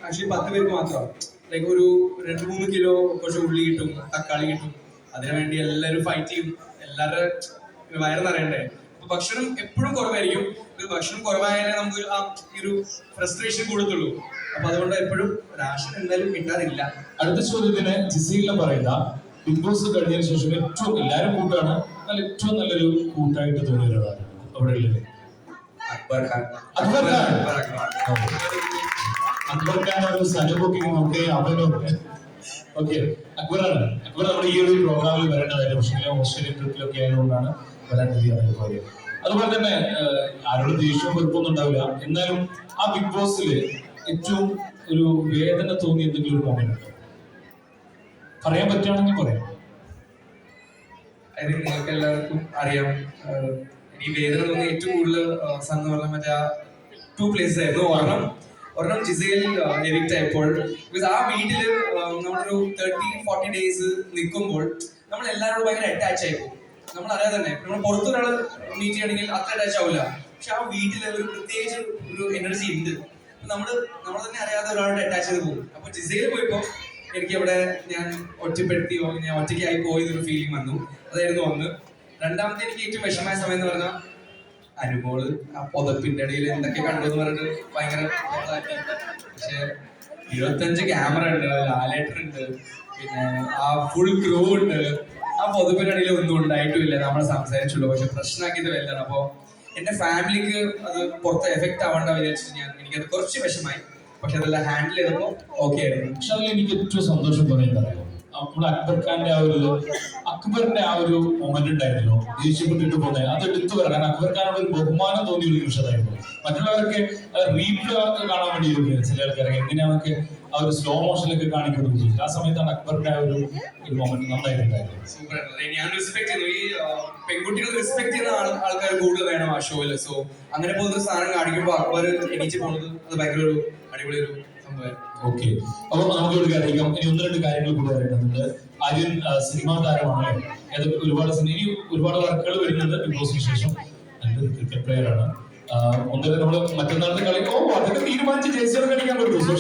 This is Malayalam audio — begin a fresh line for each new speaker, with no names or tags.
ആക്ച്വലി 10 പേർക്ക് മാത്രമാണ്. ലൈക്ക് ഒരു 2-3 കിലോ കുറച്ച് ഉള്ളി കിട്ടും, തക്കാളി കിട്ടും. അതിനുവേണ്ടി എല്ലാവരും ഫൈറ്റ് ചെയ്യും. എല്ലാവരുടെ വയറ് നിറയണ്ടേ. അപ്പൊ ഭക്ഷണം എപ്പോഴും കുറവായിരിക്കും. ഭക്ഷണം കുറവായാലേ നമുക്ക് ഈ ഒരു ഫ്രസ്ട്രേഷൻ കൊടുത്തുള്ളൂ. അപ്പൊ അതുകൊണ്ട് എപ്പോഴും രാഷൻ എന്തായാലും കിട്ടാറില്ല.
അടുത്ത ചോദ്യത്തിന് ജിസീലിനെ പറയുന്ന ബിഗ് ബോസ് കഴിഞ്ഞതിന് ശേഷം ഏറ്റവും എല്ലാവരും കൂട്ടാണ്, എന്നാൽ ഏറ്റവും നല്ലൊരു കൂട്ടായിട്ട് തോന്നിയതാണ് അവിടെ ഉള്ളത്
അക്ബർ ഖാൻ.
അക്ബർ ഖാൻ ഒരു സജബൊക്കെ നോക്കി അവനും ഓക്കെ. അക്ബറാണ് നമ്മുടെ ഈ ഒരു പ്രോഗ്രാമിൽ വരേണ്ടതായിരുന്നു. പക്ഷേ ഓസ്ട്രേലിയൻ ട്രിപ്പിലൊക്കെ ആയതുകൊണ്ടാണ് വരാൻ കഴിയാതെ. അതുപോലെ തന്നെ ആരോടും ദേഷ്യവും വെറുപ്പൊന്നും ഉണ്ടാവില്ല. എന്നാലും ആ ബിഗ് ബോസിൽ ഏറ്റവും ഒരു വേദന തോന്നിയ എന്തെങ്കിലും ഒരു മൊമെന്റ് ഉണ്ടോ? പറയാൻ പറ്റുകയാണെങ്കിൽ പറയാം.
ഐ തിങ്ക് നിങ്ങൾക്ക് എല്ലാവർക്കും അറിയാം, ഈ വേദന തോന്നി ഏറ്റവും കൂടുതൽ എന്ന് പറഞ്ഞാൽ മറ്റേ 2 പ്ലേസസ് ആയിരുന്നു. ഒരെണ്ണം ജിസയിൽ എവിക്റ്റ് ആയപ്പോൾ. ബിക്കോസ് ആ വീട്ടിൽ നമ്മളൊരു 30-40 ഡേയ്സ് നിൽക്കുമ്പോൾ നമ്മൾ എല്ലാവരോടും ഭയങ്കര അറ്റാച്ച് ആയിപ്പോകും. നമ്മൾ അറിയാതെ തന്നെ നമ്മൾ പുറത്തൊരാൾ മീറ്റ് ചെയ്യണമെങ്കിൽ അത്ര അറ്റാച്ച് ആവില്ല. പക്ഷെ ആ വീട്ടിൽ ഒരു പ്രത്യേകിച്ച് ഒരു എനർജി ഉണ്ട്. നമ്മൾ തന്നെ അറിയാതെ ഒരാളുടെ അറ്റാച്ച് ചെയ്ത് പോകും. അപ്പൊ ജിസയിൽ പോയപ്പോൾ എനിക്ക് അവിടെ ഞാൻ ഒറ്റപ്പെടുത്തിയോ, ഞാൻ ഒറ്റയ്ക്കായി പോയെന്നൊരു ഫീലിംഗ് വന്നു. അതായിരുന്നു ഒന്ന്. രണ്ടാമത്തെ എനിക്ക് ഏറ്റവും വിഷമമായ സമയം എന്ന് പറഞ്ഞാൽ അനുമോള് ആ പുതപ്പിന്റെ ഇടയിൽ എന്തൊക്കെ കണ്ടു എന്ന് പറഞ്ഞിട്ട് ഭയങ്കര. പക്ഷെ 25 ക്യാമറ ഉണ്ട്, ലാലേറ്റർ ഉണ്ട്, പിന്നെ ആ ഫുൾ ക്രൂ ഉണ്ട്. ആ പുതപ്പിന്റെ ഇടയിൽ ഒന്നും ഉണ്ടായിട്ടുമില്ല. നമ്മൾ സംസാരിച്ചുള്ളൂ. പക്ഷെ പ്രശ്നമാക്കിയത് വലുതാണ്. അപ്പൊ എന്റെ ഫാമിലിക്ക് അത് പുറത്ത് എഫക്ട് ആവേണ്ട വിചാരിച്ചിട്ട് എനിക്കത് കുറച്ച് വിഷമായി. പക്ഷെ അതെല്ലാം ഹാൻഡിൽ ചെയ്തപ്പോ ഓക്കെ ആയിരുന്നു.
പക്ഷെ അതിൽ എനിക്ക് ഏറ്റവും സന്തോഷം തോന്നിയത് നമ്മുടെ അക്ബറിന്റെ ആ ഒരു മൊമെന്റ് ഉണ്ടായിരുന്നല്ലോ, ദേഷ്യപ്പെട്ടിട്ട് പോകുന്നത്. അത് എടുത്തു പറയാൻ അക്ബർ ഖാനോട് ഒരു ബഹുമാനം തോന്നിയ ഒരു നിമിഷമായിരുന്നു. മറ്റുള്ളവരൊക്കെ റീപ്ലേ കാണാൻ വേണ്ടി ഇരിക്കുന്നത് ചില ആൾക്കാരൊക്കെ എങ്ങനെയാണൊക്കെ ആ ഒരു സ്ലോ മോഷനിലൊക്കെ കാണിക്കുന്നത്. ആ സമയത്താണ് അക്ബറിന്റെ ആ ഒരു മൊമെന്റ് നന്നായിട്ടുണ്ടായിരുന്നു.
സൂപ്പർ. ഞാൻ റെസ്പെക്ട് ചെയ്യുന്നു. ഈ പെൺകുട്ടികൾ റെസ്പെക്ട് ചെയ്യുന്ന ആൾക്കാർ കൂടുതൽ വേണം ആ ഷോയില്. സോ അങ്ങനെ പോകുന്ന സാധനം കാണിക്കുമ്പോൾ അക്ബർ എണീച്ച് പോകുന്നത് അത് ഭയങ്കര ഒരു അടിപൊളി ഒരു സംഭവമായിരുന്നു.
ഓക്കെ, അപ്പൊ നമുക്ക് ഒരു കാര്യം, ഇനി 1-2 കാര്യങ്ങൾ കൂടെ പറയുന്നുണ്ട്. ആര്യൻ സിനിമാ താരമാണ്, ഇനി ഒരുപാട് വർക്കുകൾ വരുന്നുണ്ട് ബിഗ് ബോസിന് ശേഷം. നല്ലൊരു ക്രിക്കറ്റ് പ്ലെയർ ആണ്. നമ്മള് മറ്റന്നാളത്തെ കളി അതൊക്കെ തീരുമാനിച്ച് ജയിച്ചവർക്ക് കളിക്കാൻ പറ്റും.